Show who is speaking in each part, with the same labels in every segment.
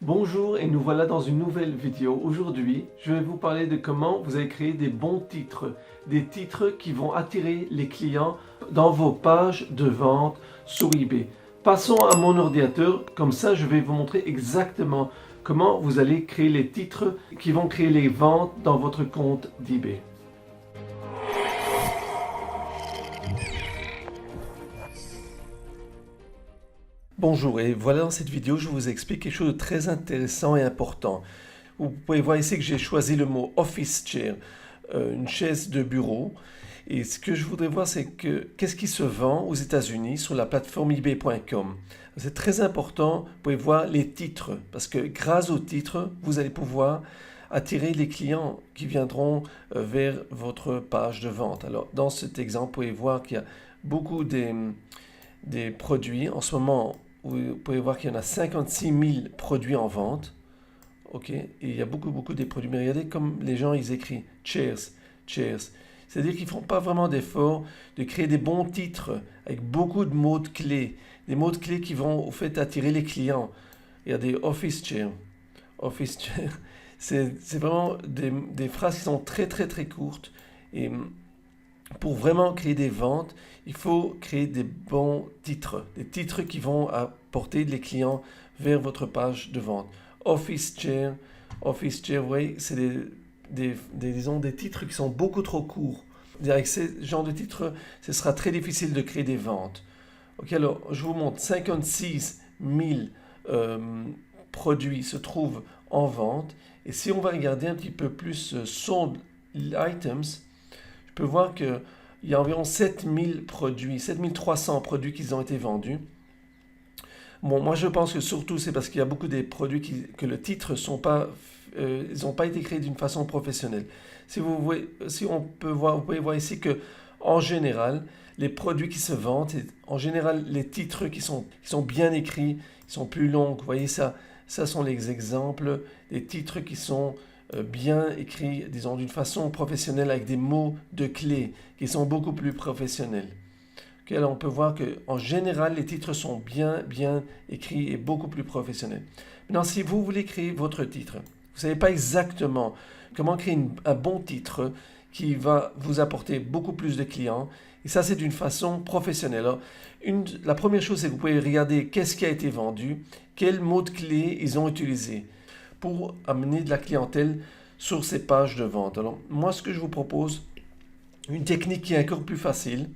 Speaker 1: Bonjour et nous voilà dans une nouvelle vidéo. Aujourd'hui, je vais vous parler de comment vous allez créer des bons titres. Des titres qui vont attirer les clients dans vos pages de vente sur eBay. Passons à mon ordinateur, comme ça je vais vous montrer exactement comment vous allez créer les titres qui vont créer les ventes dans votre compte d'eBay. Bonjour et voilà, dans cette vidéo je vous explique quelque chose de très intéressant et important. Vous pouvez voir ici que j'ai choisi le mot Office Chair, une chaise de bureau. Et ce que je voudrais voir, c'est qu'est-ce qui se vend aux États-Unis sur la plateforme ebay.com. C'est très important, vous pouvez voir les titres, parce que grâce aux titres, vous allez pouvoir attirer les clients qui viendront vers votre page de vente. Alors dans cet exemple, vous pouvez voir qu'il y a beaucoup des produits. En ce moment, vous pouvez voir qu'il y en a 56 000 produits en vente. Ok, et il y a beaucoup des produits. Mais regardez comme les gens ils écrivent chairs, chairs. C'est-à-dire qu'ils ne font pas vraiment d'effort de créer des bons titres avec beaucoup de mots de clés. Des mots de clés qui vont au fait attirer les clients. Regardez office chair. Office chair. C'est vraiment des phrases qui sont très courtes. Et pour vraiment créer des ventes, il faut créer des bons titres. Des titres qui vont apporter les clients vers votre page de vente. Office chair, vous voyez, c'est disons, des titres qui sont beaucoup trop courts. Avec ce genre de titres, ce sera très difficile de créer des ventes. Ok, alors je vous montre 56 000 produits se trouvent en vente. Et si on va regarder un petit peu plus sold items, je peux voir qu'il y a environ 7000 produits, 7300 produits qui ont été vendus. Bon, moi je pense que surtout c'est parce qu'il y a beaucoup de produits que le titre sont pas, ils n'ont pas été créés d'une façon professionnelle. Si on peut voir, vous pouvez voir ici que en général, les produits qui se vendent, en général les titres qui sont bien écrits, qui sont plus longs. Vous voyez ça, ça sont les exemples des titres qui sont bien écrits, disons d'une façon professionnelle avec des mots de clés qui sont beaucoup plus professionnels. Okay, alors on peut voir qu'en général, les titres sont bien écrits et beaucoup plus professionnels. Maintenant, si vous voulez créer votre titre, vous ne savez pas exactement comment créer un bon titre qui va vous apporter beaucoup plus de clients, et ça c'est d'une façon professionnelle. Alors, la première chose, c'est que vous pouvez regarder qu'est-ce qui a été vendu, quels mots de clés ils ont utilisés pour amener de la clientèle sur ces pages de vente. Alors, moi, ce que je vous propose, une technique qui est encore plus facile,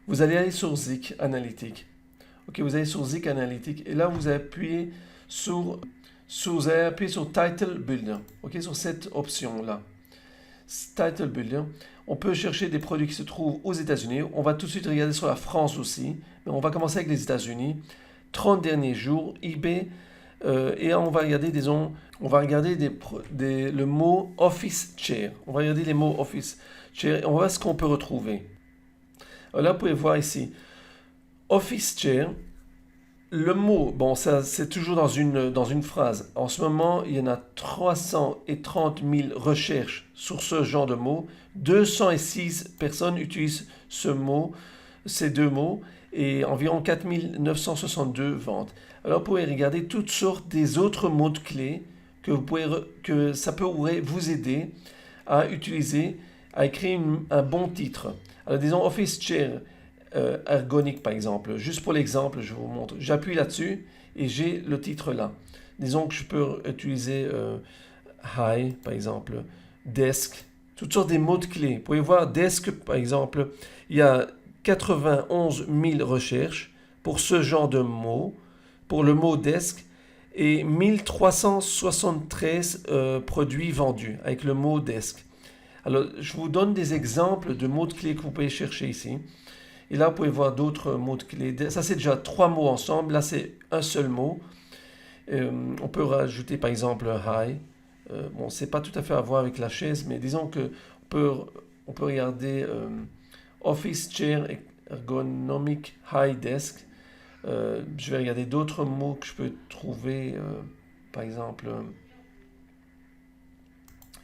Speaker 1: vous allez aller sur Zik Analytics. Ok, vous allez sur Zik Analytics et là vous appuyez sur Title Builder. Ok, sur cette option là. Title Builder. On peut chercher des produits qui se trouvent aux États-Unis. On va tout de suite regarder sur la France aussi, mais on va commencer avec les États-Unis. 30 derniers jours, eBay, et on va regarder, disons, on va regarder le mot Office Chair. On va regarder les mots Office Chair et on va voir ce qu'on peut retrouver. Alors là, vous pouvez voir ici, Office Chair, le mot, bon, ça c'est toujours dans une phrase. En ce moment, il y en a 330 000 recherches sur ce genre de mot. 206 personnes utilisent ce mot, ces deux mots, et environ 4 962 ventes. Alors vous pouvez regarder toutes sortes des autres mots de clés que ça pourrait vous aider à utiliser, à écrire un bon titre. Alors disons Office Chair ergonique par exemple. Juste pour l'exemple, je vous montre. J'appuie là-dessus et j'ai le titre là. Disons que je peux utiliser high par exemple, desk, toutes sortes de mots de clés. Vous pouvez voir desk par exemple, il y a 91 000 recherches pour ce genre de mot, pour le mot desk, et 1373 produits vendus avec le mot desk. Alors, je vous donne des exemples de mots de clés que vous pouvez chercher ici. Et là, vous pouvez voir d'autres mots de clés. Ça, c'est déjà 3 mots ensemble. Là, c'est un seul mot. On peut rajouter, par exemple, high. Bon, c'est pas tout à fait à voir avec la chaise, mais disons que on peut regarder Office Chair Ergonomic High Desk. Je vais regarder d'autres mots que je peux trouver. Par exemple...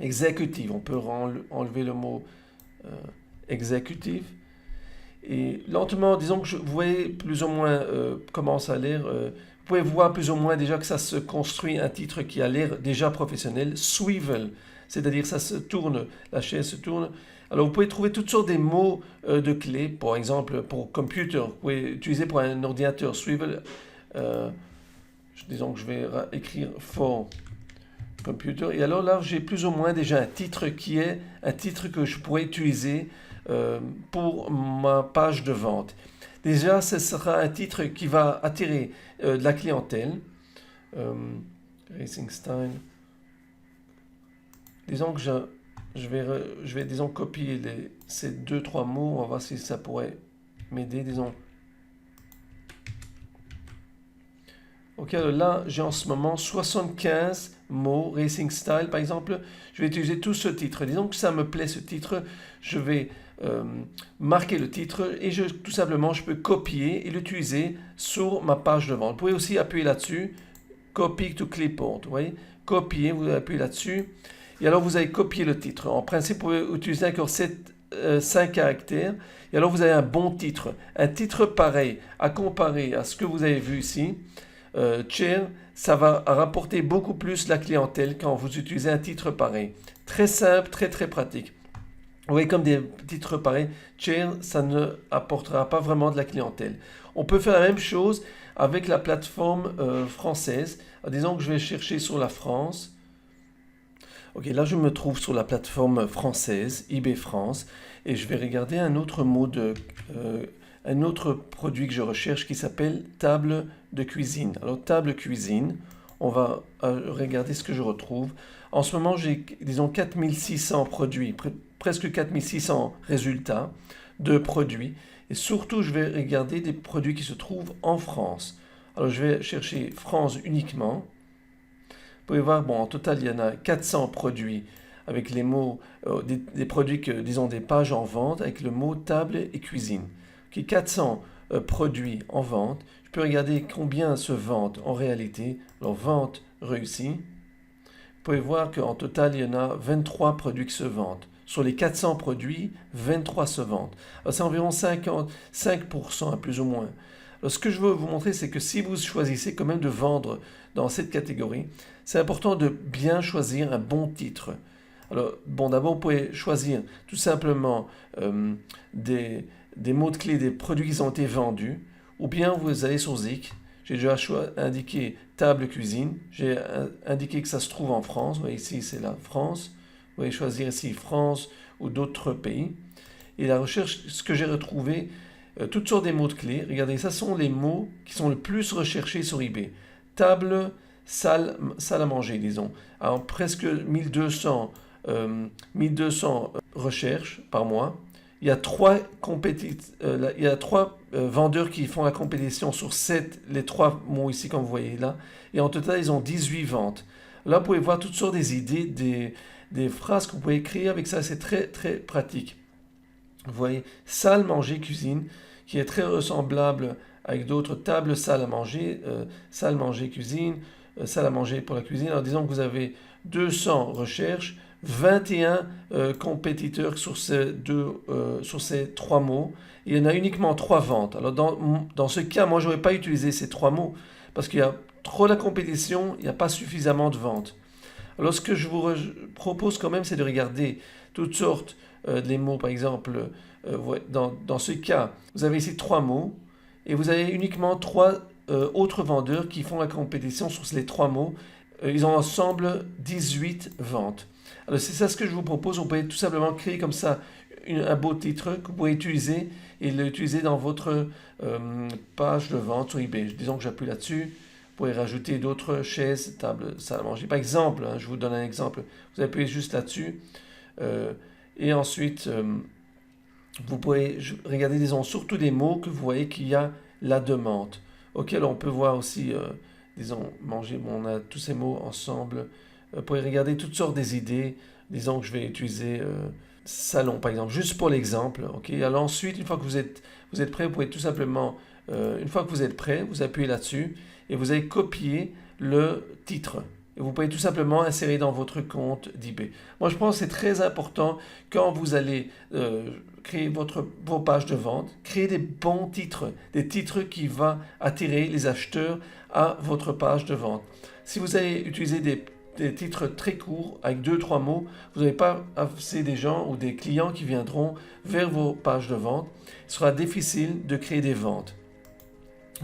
Speaker 1: exécutive, on peut enlever le mot exécutive. Et lentement, disons que vous voyez plus ou moins comment ça a l'air. Vous pouvez voir plus ou moins déjà que ça se construit un titre qui a l'air déjà professionnel. Swivel, c'est-à-dire ça se tourne, la chaise se tourne. Alors vous pouvez trouver toutes sortes de mots de clés, par exemple pour computer, vous pouvez utiliser pour un ordinateur swivel. Disons que je vais écrire for computer. Et alors là, j'ai plus ou moins déjà un titre qui est un titre que je pourrais utiliser pour ma page de vente. Déjà, ce sera un titre qui va attirer de la clientèle. Racing Style. Disons que je vais disons, copier ces 2-3 mots. On va voir si ça pourrait m'aider. Disons. Ok, alors là, j'ai en ce moment 75 mots, Racing Style par exemple. Je vais utiliser tout ce titre. Disons que ça me plaît ce titre, je vais marquer le titre et tout simplement, je peux copier et l'utiliser sur ma page de vente. Vous pouvez aussi appuyer là-dessus, copy to clipboard, vous voyez, copier, vous appuyez là-dessus. Et alors, vous allez copier le titre. En principe, vous pouvez utiliser encore 5 caractères. Et alors, vous avez un bon titre. Un titre pareil, à comparer à ce que vous avez vu ici. Chair, ça va rapporter beaucoup plus la clientèle quand vous utilisez un titre pareil. Très simple, très très pratique. Vous voyez comme des titres pareils, Chair, ça ne apportera pas vraiment de la clientèle. On peut faire la même chose avec la plateforme française. Disons que je vais chercher sur la France. Ok, là je me trouve sur la plateforme française, eBay France, et je vais regarder un autre mot un autre produit que je recherche qui s'appelle table de cuisine. Alors table cuisine, on va regarder ce que je retrouve. En ce moment, j'ai, disons, 4600 produits, presque 4600 résultats de produits. Et surtout, je vais regarder des produits qui se trouvent en France. Alors, je vais chercher France uniquement. Vous pouvez voir, bon, en total, il y en a 400 produits avec les mots, des produits que, disons, des pages en vente avec le mot table et cuisine. Okay, 400 produits en vente. Je peux regarder combien se vendent en réalité. Alors, vente réussie. Vous pouvez voir qu'en total, il y en a 23 produits qui se vendent. Sur les 400 produits, 23 se vendent. Alors, c'est environ 55% plus ou moins. Alors, ce que je veux vous montrer, c'est que si vous choisissez quand même de vendre dans cette catégorie, c'est important de bien choisir un bon titre. Alors, bon, d'abord, vous pouvez choisir tout simplement des mots-clés des produits qui ont été vendus, ou bien vous allez sur Zik. J'ai déjà indiqué table cuisine, j'ai indiqué que ça se trouve en France. Vous voyez ici, c'est la France. Vous pouvez choisir ici France ou d'autres pays. Et la recherche, ce que j'ai retrouvé, toutes sortes de mots-clés. Regardez, ça sont les mots qui sont le plus recherchés sur eBay. Table, salle à manger, disons. Alors, presque 1200 recherches par mois. Il y a trois vendeurs qui font la compétition sur les 3 mots ici, comme vous voyez là. Et en total, ils ont 18 ventes. Là, vous pouvez voir toutes sortes des idées, des phrases que vous pouvez écrire avec ça. C'est très, très pratique. Vous voyez, salle, manger, cuisine, qui est très ressemblable avec d'autres tables, salle à manger, cuisine, salle à manger pour la cuisine. Alors, disons que vous avez 200 recherches, 21 compétiteurs sur ces 3 mots. Il y en a uniquement 3 ventes. Alors dans ce cas, moi, je n'aurais pas utilisé ces 3 mots parce qu'il y a trop de compétition, il n'y a pas suffisamment de ventes. Alors ce que je vous propose quand même, c'est de regarder toutes sortes de mots. Par exemple, dans ce cas, vous avez ici 3 mots et vous avez uniquement 3 autres vendeurs qui font la compétition sur les 3 mots. Ils ont ensemble 18 ventes. Alors c'est ça ce que je vous propose. On peut tout simplement créer comme ça un beau titre que vous pouvez utiliser et l'utiliser dans votre page de vente sur eBay. Disons que j'appuie là-dessus. Vous pouvez rajouter d'autres chaises, tables, salle à manger. Par exemple, je vous donne un exemple. Vous appuyez juste là-dessus. Et ensuite, vous pouvez regarder, disons, surtout des mots que vous voyez qu'il y a la demande. Ok, alors on peut voir aussi, disons, manger. Bon, on a tous ces mots ensemble. Vous pouvez regarder toutes sortes des idées. Disons que je vais utiliser salon, par exemple, juste pour l'exemple. Okay. Alors ensuite, une fois que vous êtes prêt, vous pouvez tout simplement, une fois que vous êtes prêt, vous appuyez là-dessus et vous allez copier le titre. et vous pouvez tout simplement insérer dans votre compte d'eBay. Moi, je pense que c'est très important quand vous allez créer vos pages de vente, créer des bons titres, des titres qui vont attirer les acheteurs à votre page de vente. Si vous allez utiliser des titres très courts avec 2-3 mots, vous n'avez pas assez des gens ou des clients qui viendront vers vos pages de vente. Il sera difficile de créer des ventes.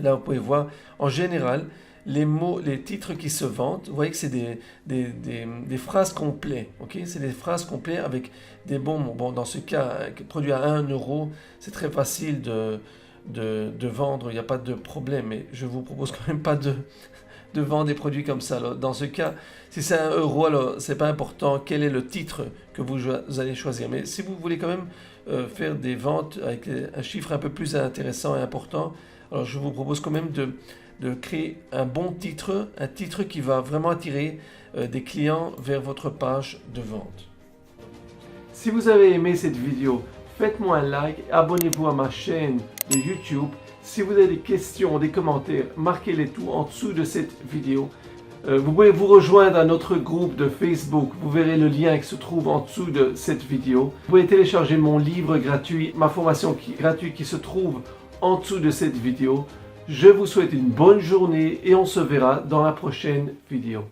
Speaker 1: Là, vous pouvez voir, en général, les titres qui se vendent, vous voyez que c'est des phrases complètes. Okay? C'est des phrases complètes avec des bons mots. Bon, dans ce cas, produit à 1 euro, c'est très facile de vendre, il n'y a pas de problème. Mais je vous propose quand même pas de vendre des produits comme ça. Alors, dans ce cas, si c'est 1 euro, alors c'est pas important quel est le titre que vous allez choisir. Mais si vous voulez quand même faire des ventes avec un chiffre un peu plus intéressant et important, alors je vous propose quand même de créer un bon titre, un titre qui va vraiment attirer des clients vers votre page de vente. Si vous avez aimé cette vidéo, faites-moi un like, abonnez-vous à ma chaîne de YouTube. Si vous avez des questions, des commentaires, marquez-les tout en dessous de cette vidéo. Vous pouvez vous rejoindre à notre groupe de Facebook. Vous verrez le lien qui se trouve en dessous de cette vidéo. Vous pouvez télécharger mon livre gratuit, ma formation gratuite qui se trouve en dessous de cette vidéo. Je vous souhaite une bonne journée et on se verra dans la prochaine vidéo.